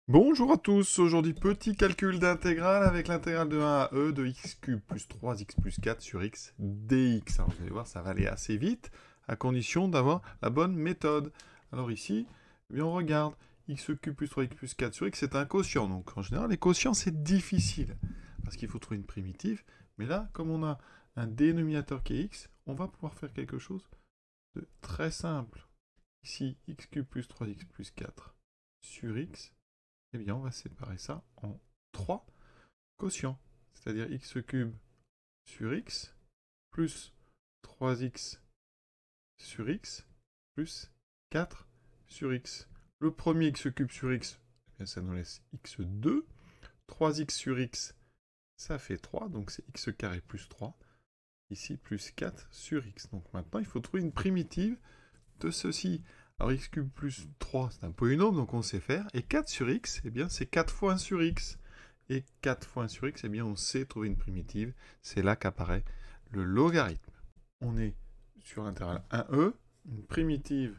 Bonjour à tous, aujourd'hui petit calcul d'intégrale avec l'intégrale de 1 à e de x cube plus 3x plus 4 sur x dx. Alors vous allez voir, ça va aller assez vite, à condition d'avoir la bonne méthode. Alors ici, eh bien on regarde, x cube plus 3x plus 4 sur x, c'est un quotient. Donc en général, les quotients, c'est difficile, parce qu'il faut trouver une primitive. Mais là, comme on a un dénominateur qui est x, on va pouvoir faire quelque chose de très simple. Ici, x cube plus 3x plus 4 sur x, eh bien, on va séparer ça en 3 quotients. C'est-à-dire x cube sur x plus 3x sur x plus 4 sur x. Le premier x cube sur x, eh bien, ça nous laisse x2. 3x sur x, ça fait 3, donc c'est x carré plus 3. Ici, plus 4 sur x. Donc maintenant, il faut trouver une primitive de ceci. Alors x cube plus 3, c'est un polynôme, donc on sait faire. Et 4 sur x, eh bien c'est 4 fois 1 sur x. Et 4 fois 1 sur x, eh bien on sait trouver une primitive. C'est là qu'apparaît le logarithme. On est sur l'intervalle 1e, une primitive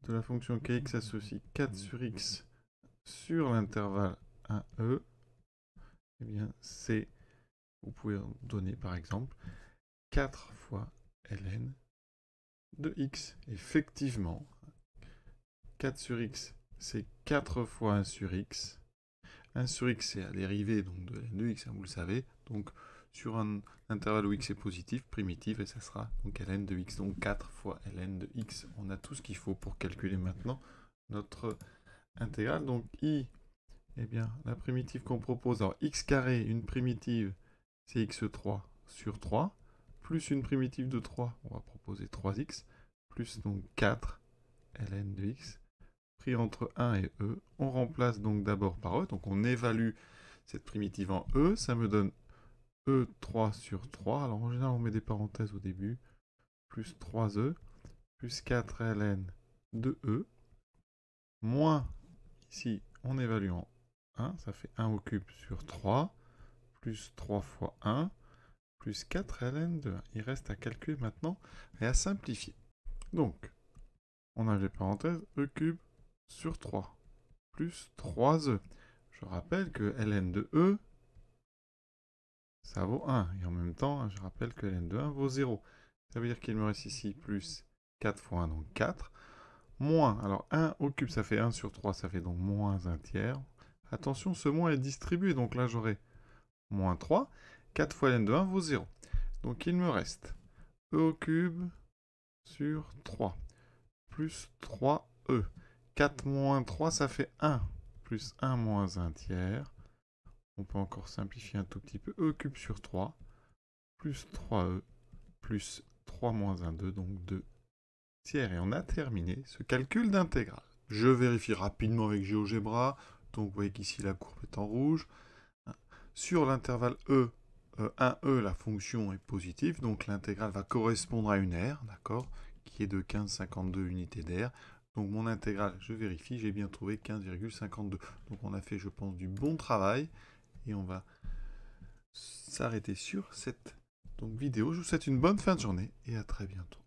de la fonction kx associe 4 sur x sur l'intervalle 1e. Eh bien c'est, vous pouvez donner par exemple 4 fois ln de x. Effectivement, 4 sur x, c'est 4 fois 1 sur x. 1 sur x, c'est la dérivée donc, de ln de x, hein, vous le savez. Donc, sur un intervalle où x est positif, primitif, et ça sera donc ln de x. Donc, 4 fois ln de x. On a tout ce qu'il faut pour calculer maintenant notre intégrale. Donc, i, eh bien, la primitive qu'on propose, alors x carré, une primitive, c'est x3 sur 3, plus une primitive de 3, on va proposer 3x, plus donc 4 ln de x, pris entre 1 et e. On remplace donc d'abord par e, donc on évalue cette primitive en e, ça me donne e3 sur 3, alors en général on met des parenthèses au début, plus 3e, plus 4 ln de e, moins, ici on évalue en 1, ça fait 1 au cube sur 3, plus 3 fois 1, plus 4 ln de 1. Il reste à calculer maintenant et à simplifier. Donc, on a les parenthèses e cube sur 3, plus 3e. Je rappelle que ln de e, ça vaut 1. Et en même temps, je rappelle que ln de 1 vaut 0. Ça veut dire qu'il me reste ici plus 4 fois 1, donc 4. Moins, alors 1 au cube, ça fait 1 sur 3, ça fait donc moins 1 tiers. Attention, ce moins est distribué, donc là j'aurai moins 3. 4 fois ln de 1 vaut 0. Donc il me reste e au cube sur 3, plus 3e. 4 moins 3, ça fait 1, plus 1 moins 1 tiers. On peut encore simplifier un tout petit peu. E cube sur 3, plus 3e, plus 3 moins 1, 2, donc 2 tiers. Et on a terminé ce calcul d'intégrale. Je vérifie rapidement avec GeoGebra. Donc vous voyez qu'ici la courbe est en rouge. Sur l'intervalle E, 1e, la fonction est positive. Donc l'intégrale va correspondre à une aire, d'accord, qui est de 15,52 unités d'air. Donc mon intégrale, je vérifie, j'ai bien trouvé 15,52. Donc on a fait, je pense, du bon travail. Et on va s'arrêter sur cette vidéo. Je vous souhaite une bonne fin de journée et à très bientôt.